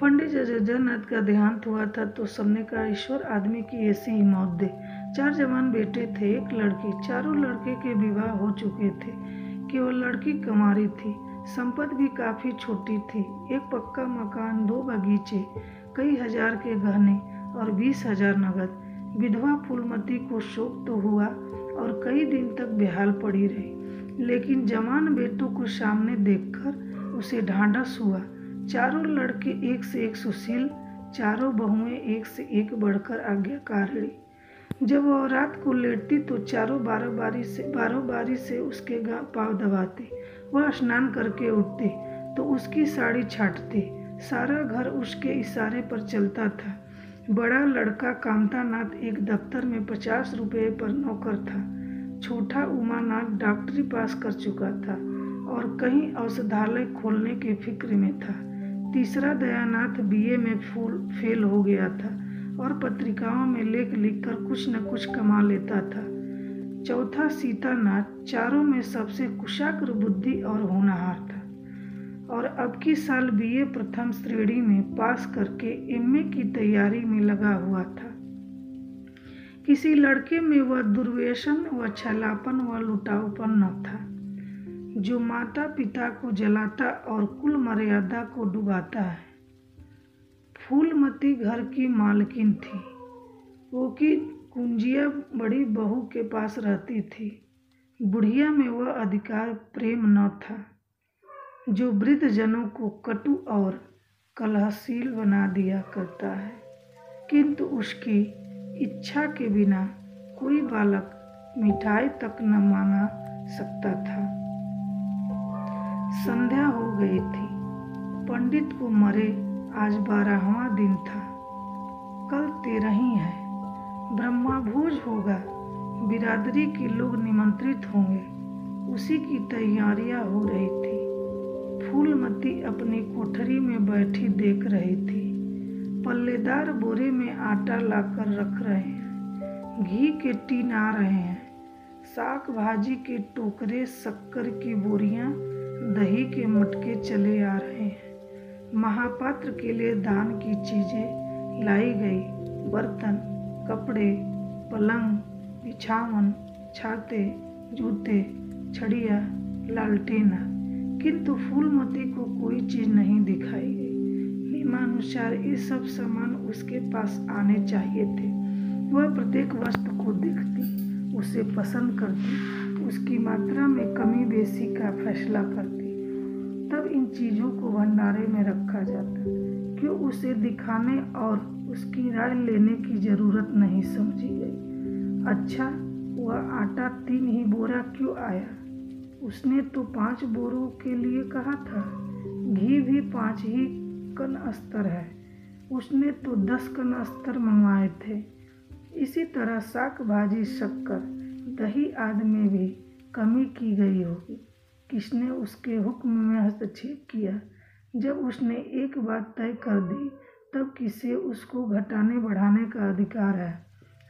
पंडित जगन्नाथ का देहांत हुआ था तो सबने कहा ईश्वर आदमी की ऐसी ही मौत दे। 4 जवान बेटे थे, 1 लड़की। चारों लड़के के विवाह हो चुके थे, केवल लड़की कुंवारी थी। संपत्ति भी काफी छोटी थी, 1 पक्का मकान, 2 बगीचे, कई हजार के गहने और 20,000 नगद। विधवा फूलमती को शोक तो हुआ और कई दिन तक बेहाल पड़ी रही, लेकिन जवान बेटों को सामने देखकर उसे ढांढस हुआ। चारों लड़के एक से एक सुशील, चारों बहुएं एक से एक बढ़कर आज्ञाकारिणी। जब वह रात को लेटती तो चारों बारो बारी से उसके पाँव दबाते। वह स्नान करके उठते तो उसकी साड़ी छाटते। सारा घर उसके इशारे पर चलता था। बड़ा लड़का कामतानाथ एक दफ्तर में 50 रुपये पर नौकर था। छोटा उमानाथ डॉक्टरी पास कर चुका था और कहीं औषधालय खोलने की फिक्र में था। तीसरा दयानाथ बीए में फेल हो गया था और पत्रिकाओं में लेख लिखकर कुछ न कुछ कमा लेता था। चौथा सीतानाथ चारों में सबसे कुशाग्र बुद्धि और होनहार था और अब की साल बीए प्रथम श्रेणी में पास करके एमए की तैयारी में लगा हुआ था। किसी लड़के में वह दुर्व्यसन व छलापन व लुटाऊपन न था जो माता पिता को जलाता और कुल मर्यादा को डुबाता है। फूलमती घर की मालकिन थी। वो की कुंजिया बड़ी बहू के पास रहती थी। बुढ़िया में वह अधिकार प्रेम न था जो वृद्ध जनों को कटु और कलहशील बना दिया करता है, किंतु उसकी इच्छा के बिना कोई बालक मिठाई तक न मांगा सकता था। संध्या हो गई थी। पंडित को मरे आज 12वां दिन था। कल 13ही है। ब्रह्मभोज होगा, बिरादरी के लोग निमंत्रित होंगे, उसी की तैयारियां हो रही थी। फूलमती अपनी कोठरी में बैठी देख रही थी। पल्लेदार बोरे में आटा लाकर रख रहे हैं, घी के टीन आ रहे हैं, साग भाजी के टोकरे, शक्कर की बोरियां, दही के मटके चले आ रहे हैं। महापात्र के लिए दान की चीजें लाई गई, बर्तन, कपड़े, पलंग, बिछावन, छाते, जूते, छड़िया, लालटेना, किंतु फूलमती को कोई चीज नहीं दिखाई गई। नियमानुसार ये सब सामान उसके पास आने चाहिए थे। वह प्रत्येक वस्तु को देखती, उसे पसंद करती, उसकी मात्रा में कमी बेसी का फैसला करती, तब इन चीजों को भंडारे में रखा जाता। क्यों उसे दिखाने और उसकी राय लेने की जरूरत नहीं समझी गई। अच्छा, वह आटा 3 ही बोरा क्यों आया? उसने तो 5 बोरों के लिए कहा था। घी भी 5 ही कन अस्तर है, उसने तो 10 कन अस्तर मंगवाए थे। इसी तरह साग भाजी, शक्कर, दही आदि में भी कमी की गई होगी। किसने उसके हुक्म में हस्तक्षेप किया? जब उसने एक बात तय कर दी तब किसे उसको घटाने बढ़ाने का अधिकार है?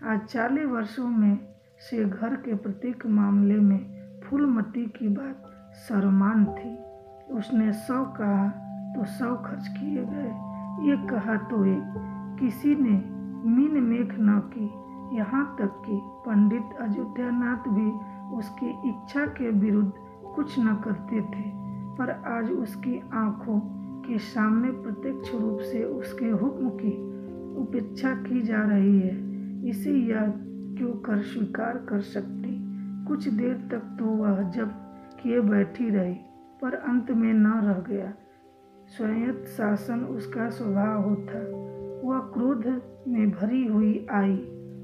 आज 40 वर्षों में से घर के प्रत्येक मामले में फूलमती की बात सर्वमान्य थी। उसने 100 कहा तो 100 खर्च किए गए, 1 कहा तो 1। किसी ने मीन मेख न की। यहाँ तक कि पंडित अयोध्यानाथ भी उसकी इच्छा के विरुद्ध कुछ न करते थे, पर आज उसकी आंखों के सामने प्रत्यक्ष रूप से उसके हुक्म की उपेक्षा की जा रही है। इसे यह क्यों कर स्वीकार कर सकती? कुछ देर तक तो वह जब किए बैठी रही, पर अंत में न रह गया। स्वायत्त शासन उसका स्वभाव होता। वह क्रोध में भरी हुई आई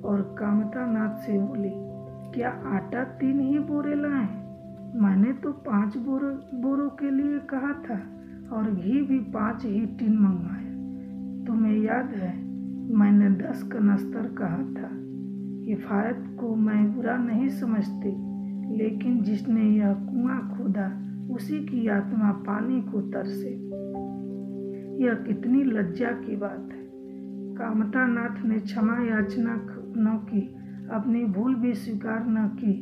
और कामतानाथ से बोली, क्या आटा 3 ही बोरे लाए? मैंने तो 5 बोरों के लिए कहा था और घी भी 5 ही टीन मंगवाया। तुम्हें याद है मैंने 10 कनस्तर कहा था। किफायत को मैं बुरा नहीं समझती, लेकिन जिसने यह कुआं खोदा उसी की आत्मा पानी को तरसे। यह कितनी लज्जा की बात है। कामतानाथ ने क्षमा याचना न की, अपनी भूल भी स्वीकार न की,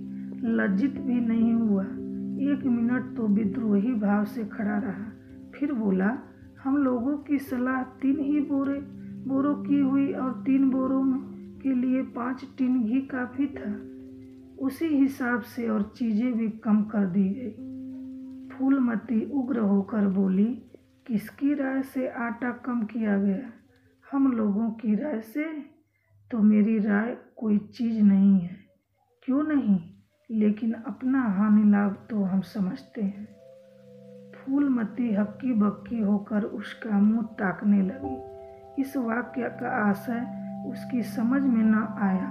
लज्जित भी नहीं हुआ। 1 मिनट तो विद्रोही भाव से खड़ा रहा, फिर बोला, हम लोगों की सलाह 3 ही बोरों की हुई और 3 बोरों में के लिए 5 टिन घी काफ़ी था। उसी हिसाब से और चीज़ें भी कम कर दी गई। फूलमती उग्र होकर बोली, किसकी राय से आटा कम किया गया? हम लोगों की राय से? तो मेरी राय कोई चीज़ नहीं है। क्यों नहीं? लेकिन अपना हानि लाभ तो हम समझते हैं। फूलमती हक्की बक्की होकर उसका मुंह ताकने लगी। इस वाक्य का आशय उसकी समझ में न आया।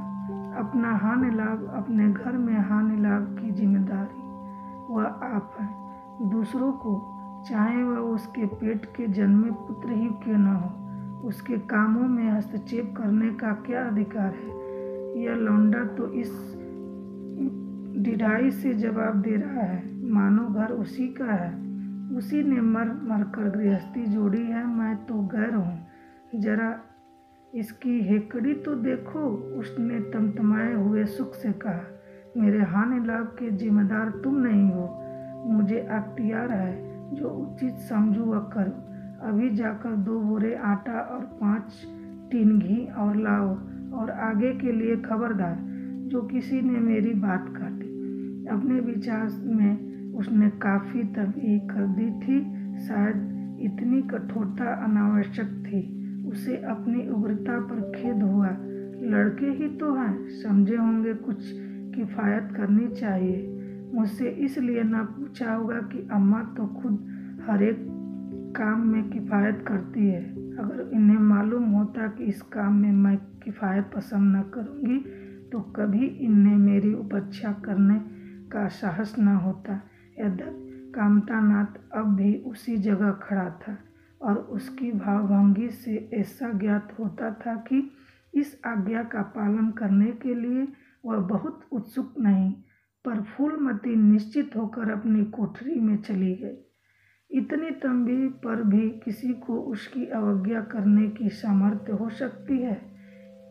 अपना हानि लाभ, अपने घर में हानि लाभ की जिम्मेदारी वह आप है। दूसरों को, चाहे वह उसके पेट के जन्मे पुत्र ही क्यों न हो, उसके कामों में हस्तक्षेप करने का क्या अधिकार है? यह लौंडा तो इस ढिठाई से जवाब दे रहा है मानो घर उसी का है। उसी ने मर मर कर गृहस्थी जोड़ी है, मैं तो गैर हूँ। जरा इसकी हेकड़ी तो देखो। उसने तमतमाए हुए सुख से कहा, मेरे हानि लाभ के जिम्मेदार तुम नहीं हो। मुझे अख्तियार है, जो उचित समझूं वह करूं। अभी जाकर 2 बोरे आटा और 5 टिन घी और लाओ, और आगे के लिए खबरदार, जो किसी ने मेरी बात काटी। अपने विचार में उसने काफ़ी तब्दीली कर दी थी। शायद इतनी कठोरता अनावश्यक थी। उसे अपनी उग्रता पर खेद हुआ। लड़के ही तो हैं, समझे होंगे कुछ किफ़ायत करनी चाहिए। मुझसे इसलिए ना पूछा होगा कि अम्मा तो खुद हर एक काम में किफ़ायत करती है। अगर इन्हें मालूम होता कि इस काम में मैं किफ़ायत पसंद न करूँगी तो कभी इन्हें मेरी उपेक्षा करने का साहस न होता। यद्यपि कामतानाथ अब भी उसी जगह खड़ा था और उसकी भावभंगी से ऐसा ज्ञात होता था कि इस आज्ञा का पालन करने के लिए वह बहुत उत्सुक नहीं। पर फूलमती निश्चित होकर अपनी कोठरी में चली गई। इतनी तंबी पर भी किसी को उसकी अवज्ञा करने की सामर्थ्य हो सकती है,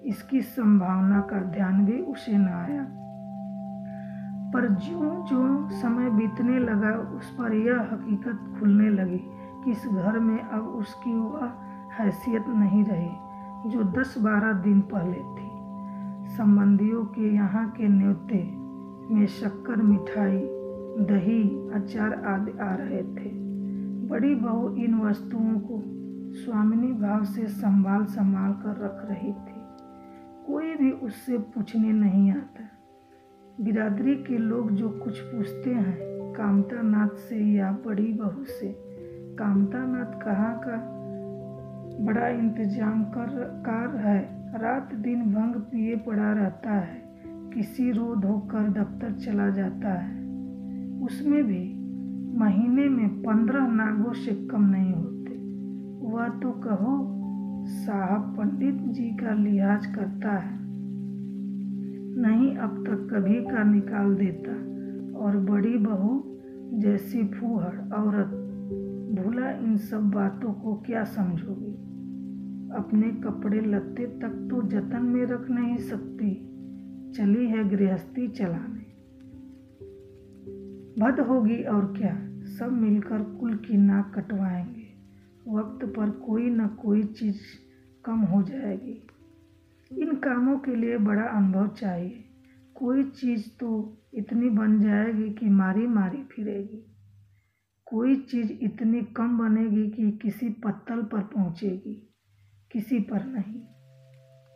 इसकी संभावना का ध्यान भी उसे न आया। पर ज्यों-ज्यों समय बीतने लगा, उस पर यह हकीकत खुलने लगी कि इस घर में अब उसकी वह हैसियत नहीं रही जो 10-12 दिन पहले थी। संबंधियों के यहाँ के न्योते में शक्कर, मिठाई, दही, अचार आदि आ रहे थे। बड़ी बहू इन वस्तुओं को स्वामिनी भाव से संभाल कर रख रही थी। कोई भी उससे पूछने नहीं आता। बिरादरी के लोग जो कुछ पूछते हैं कामतानाथ से या बड़ी बहू से। कामतानाथ कहाँ का बड़ा इंतजाम कार है, रात दिन भंग पिए पड़ा रहता है, किसी रोज धोकर दफ्तर चला जाता है। उसमें भी महीने में 15 नागों से कम नहीं होते। वह तो कहो साहब पंडित जी का लिहाज करता है, नहीं अब तक कभी का निकाल देता। और बड़ी बहू जैसी फूहड़ औरत, भूला इन सब बातों को क्या समझोगी। अपने कपड़े लत्ते तक तो जतन में रख नहीं सकती, चली है गृहस्थी चलाने। भद होगी और क्या, सब मिलकर कुल की नाक कटवाएंगे। वक्त पर कोई न कोई चीज़ कम हो जाएगी। इन कामों के लिए बड़ा अनुभव चाहिए। कोई चीज़ तो इतनी बन जाएगी कि मारी मारी फिरेगी, कोई चीज़ इतनी कम बनेगी कि किसी पत्तल पर पहुंचेगी, किसी पर नहीं।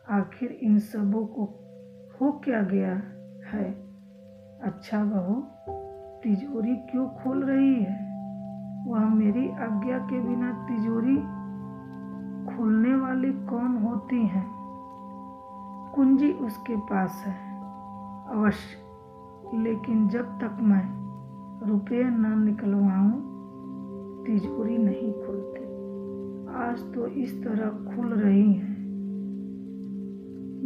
आखिर इन सबों को हो क्या गया है। अच्छा बहू, तिजोरी क्यों खोल रही है? वह मेरी आज्ञा के बिना तिजोरी खोलने वाली कौन होती हैं? कुंजी उसके पास है अवश्य, लेकिन जब तक मैं रुपये न निकलवाऊं तिजोरी नहीं खुलती। आज तो इस तरह खुल रही है।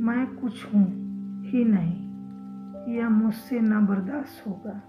मैं कुछ हूँ ही नहीं, यह मुझसे न बर्दाश्त होगा।